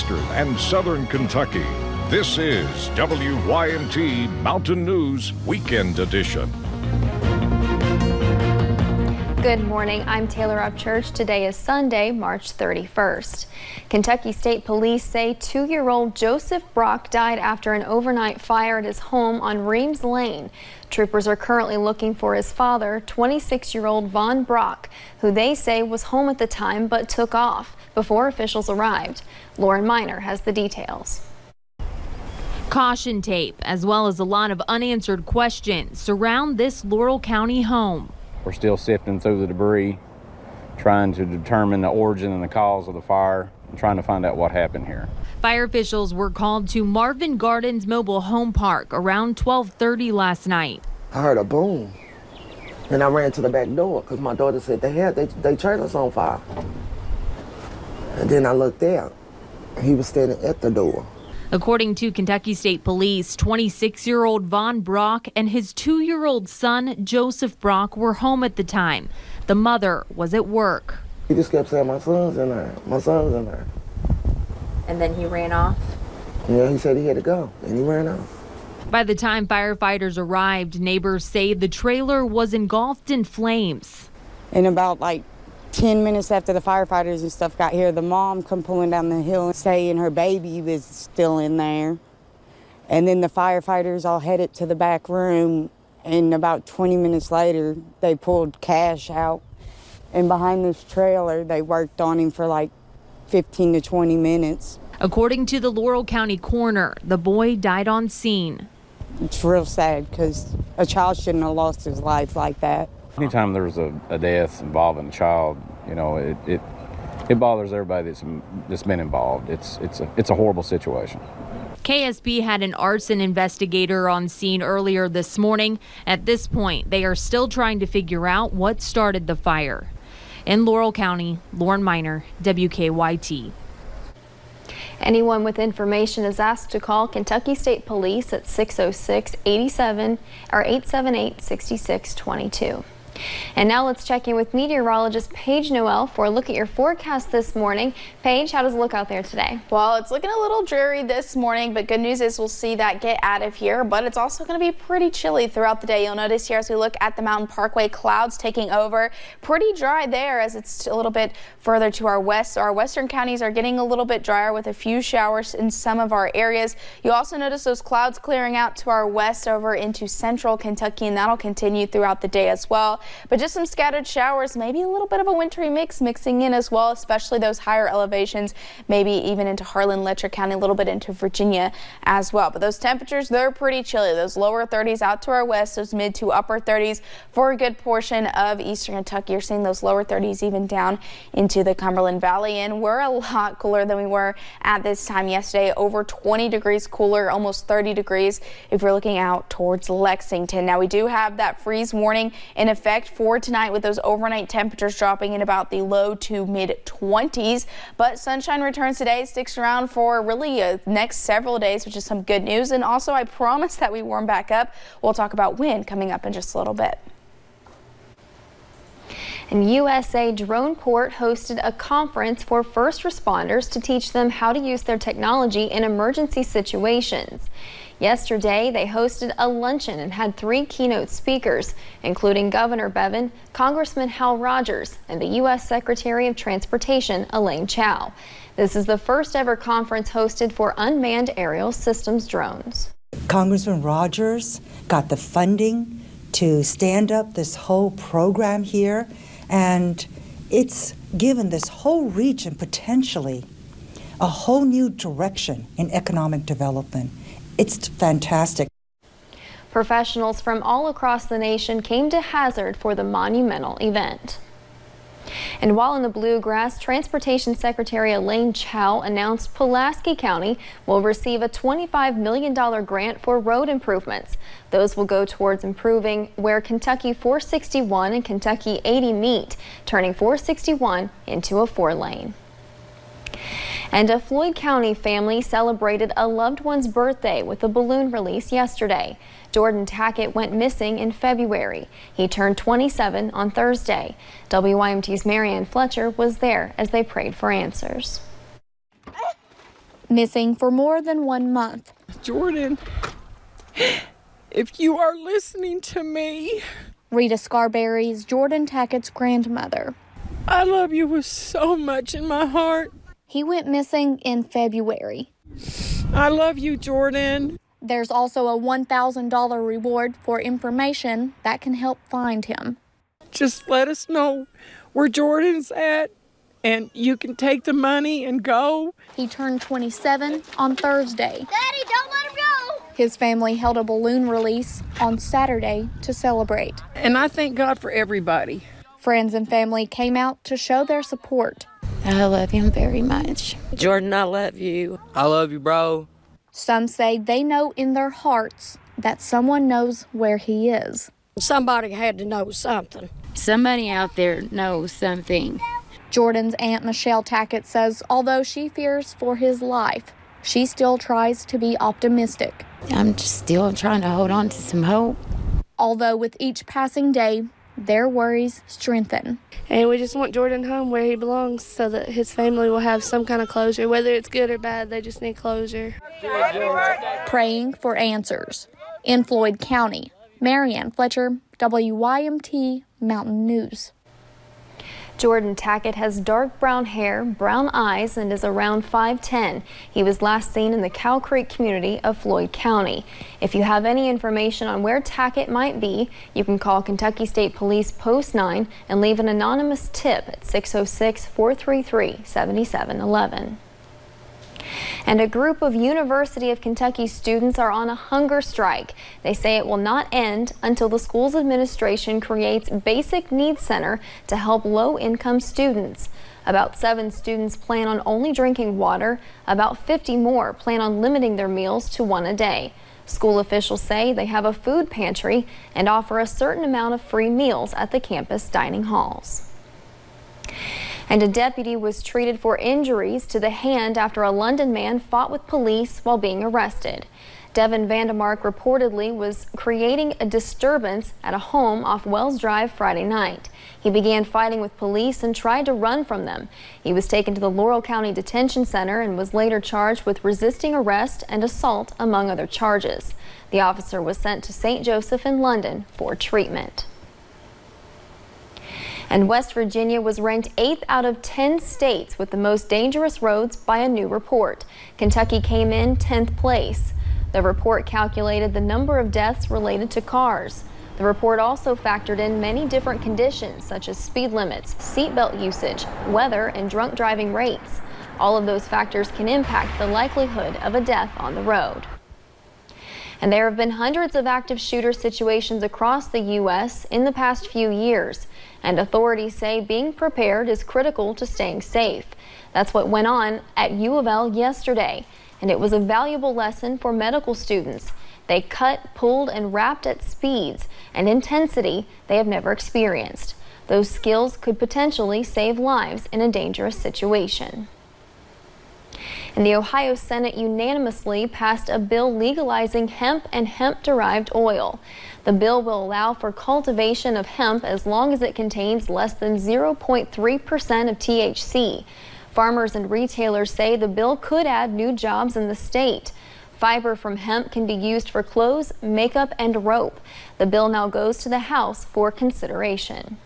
Western and Southern Kentucky. This is WYMT Mountain News Weekend Edition. Good morning, I'm Taylor Upchurch. Today is Sunday, March 31st. Kentucky State Police say 2-year-old Joseph Brock died after an overnight fire at his home on Reams Lane. Troopers are currently looking for his father, 26-year-old Von Brock, who they say was home at the time but took off before officials arrived. Lauren Miner has the details. Caution tape, as well as a lot of unanswered questions, surround this Laurel County home. We're still sifting through the debris, trying to determine the origin and the cause of the fire, and trying to find out what happened here. Fire officials were called to Marvin Gardens Mobile Home Park around 12:30 last night. I heard a boom, and I ran to the back door because my daughter said they had they trailers on fire. And then I looked out. He was standing at the door. According to Kentucky State Police, 26-year-old Von Brock and his 2-year-old son, Joseph Brock, were home at the time. The mother was at work. He just kept saying, my son's in there, my son's in there. And then he ran off? Yeah, he said he had to go, and he ran off. By the time firefighters arrived, neighbors say the trailer was engulfed in flames. In about 10 minutes after the firefighters and stuff got here, the mom come pulling down the hill saying her baby was still in there. And then the firefighters all headed to the back room, and about 20 minutes later, they pulled Cash out. And behind this trailer, they worked on him for 15 to 20 minutes. According to the Laurel County coroner, the boy died on scene. It's real sad because a child shouldn't have lost his life like that. Anytime there's a death involving a child, it bothers everybody that's been involved. It's a horrible situation. KSB had an arson investigator on scene earlier this morning. At this point, they are still trying to figure out what started the fire. In Laurel County, Lauren Miner, WKYT. Anyone with information is asked to call Kentucky State Police at 606-87 or 878-6622. And now let's check in with meteorologist Paige Noel for a look at your forecast this morning. Paige, how does it look out there today? Well, it's looking a little dreary this morning, but good news is we'll see that get out of here, but it's also going to be pretty chilly throughout the day. You'll notice here as we look at the Mountain Parkway, clouds taking over. Pretty dry there as it's a little bit further to our west. So our western counties are getting a little bit drier with a few showers in some of our areas. You'll also notice those clouds clearing out to our west over into central Kentucky, and that'll continue throughout the day as well. But just some scattered showers, maybe a little bit of a wintry mix mixing in as well, especially those higher elevations, maybe even into Harlan, Letcher County, a little bit into Virginia as well. But those temperatures, they're pretty chilly. Those lower 30s out to our west, those mid to upper 30s for a good portion of eastern Kentucky. You're seeing those lower 30s even down into the Cumberland Valley, and we're a lot cooler than we were at this time yesterday. Over 20 degrees cooler, almost 30 degrees if you're looking out towards Lexington. Now we do have that freeze warning in effect for tonight with those overnight temperatures dropping in about the low to mid 20s, but sunshine returns today, sticks around for really next several days, which is some good news. And also I promise that we warm back up. We'll talk about wind coming up in just a little bit. And USA Drone Port hosted a conference for first responders to teach them how to use their technology in emergency situations. Yesterday, they hosted a luncheon and had 3 keynote speakers, including Governor Bevin, Congressman Hal Rogers, and the U.S. Secretary of Transportation, Elaine Chao. This is the first ever conference hosted for unmanned aerial systems drones. Congressman Rogers got the funding to stand up this whole program here, and it's given this whole region potentially a whole new direction in economic development. It's fantastic. Professionals from all across the nation came to Hazard for the monumental event. And while in the Bluegrass, Transportation Secretary Elaine Chao announced Pulaski County will receive a $25 million grant for road improvements. Those will go towards improving where Kentucky 461 and Kentucky 80 meet, turning 461 into a 4-lane. And a Floyd County family celebrated a loved one's birthday with a balloon release yesterday. Jordan Tackett went missing in February. He turned 27 on Thursday. WYMT's Marianne Fletcher was there as they prayed for answers. Missing for more than 1 month. Jordan, if you are listening to me, Rita Scarberry is Jordan Tackett's grandmother. I love you with so much in my heart. He went missing in February. I love you, Jordan. There's also a $1,000 reward for information that can help find him. Just let us know where Jordan's at, and you can take the money and go. He turned 27 on Thursday. Daddy, don't let him go! His family held a balloon release on Saturday to celebrate. And I thank God for everybody. Friends and family came out to show their support. I love him very much. Jordan, I love you. I love you, bro. Some say they know in their hearts that someone knows where he is. Somebody had to know something. Somebody out there knows something. Jordan's Aunt Michelle Tackett says although she fears for his life, she still tries to be optimistic. I'm just still trying to hold on to some hope. Although with each passing day, their worries strengthen. And we just want Jordan home where he belongs so that his family will have some kind of closure. Whether it's good or bad, they just need closure. Praying for answers. In Floyd County, Marianne Fletcher, WYMT Mountain News. Jordan Tackett has dark brown hair, brown eyes, and is around 5'10". He was last seen in the Cow Creek community of Floyd County. If you have any information on where Tackett might be, you can call Kentucky State Police Post 9 and leave an anonymous tip at 606-433-7711. And a group of University of Kentucky students are on a hunger strike. They say it will not end until the school's administration creates a basic needs center to help low-income students. About 7 students plan on only drinking water. About 50 more plan on limiting their meals to 1 a day. School officials say they have a food pantry and offer a certain amount of free meals at the campus dining halls. And a deputy was treated for injuries to the hand after a London man fought with police while being arrested. Devin Vandemark reportedly was creating a disturbance at a home off Wells Drive Friday night. He began fighting with police and tried to run from them. He was taken to the Laurel County Detention Center and was later charged with resisting arrest and assault, among other charges. The officer was sent to St. Joseph in London for treatment. And West Virginia was ranked 8th out of 10 states with the most dangerous roads by a new report. Kentucky came in 10th place. The report calculated the number of deaths related to cars. The report also factored in many different conditions such as speed limits, seatbelt usage, weather, and drunk driving rates. All of those factors can impact the likelihood of a death on the road. And there have been hundreds of active shooter situations across the U.S. in the past few years. And authorities say being prepared is critical to staying safe. That's what went on at U of L yesterday. And it was a valuable lesson for medical students. They cut, pulled, and wrapped at speeds and intensity they have never experienced. Those skills could potentially save lives in a dangerous situation. And the Ohio Senate unanimously passed a bill legalizing hemp and hemp-derived oil. The bill will allow for cultivation of hemp as long as it contains less than 0.3% of THC. Farmers and retailers say the bill could add new jobs in the state. Fiber from hemp can be used for clothes, makeup, and rope. The bill now goes to the House for consideration.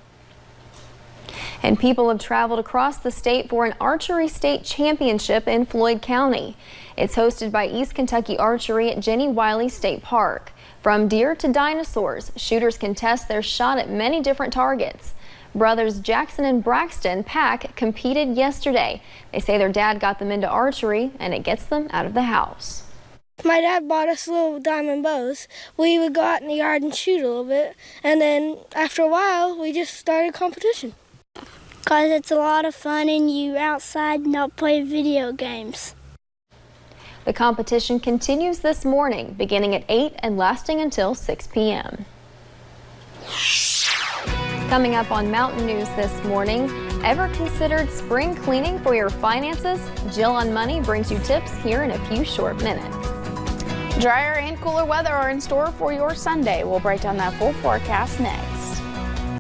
And people have traveled across the state for an archery state championship in Floyd County. It's hosted by East Kentucky Archery at Jenny Wiley State Park. From deer to dinosaurs, shooters can test their shot at many different targets. Brothers Jackson and Braxton Pack competed yesterday. They say their dad got them into archery and it gets them out of the house. My dad bought us little diamond bows. We would go out in the yard and shoot a little bit, and then after a while we just started competition. Because it's a lot of fun and you outside not play video games. The competition continues this morning, beginning at 8 and lasting until 6 p.m. Coming up on Mountain News this morning, ever considered spring cleaning for your finances? Jill on Money brings you tips here in a few short minutes. Drier and cooler weather are in store for your Sunday. We'll break down that full forecast next.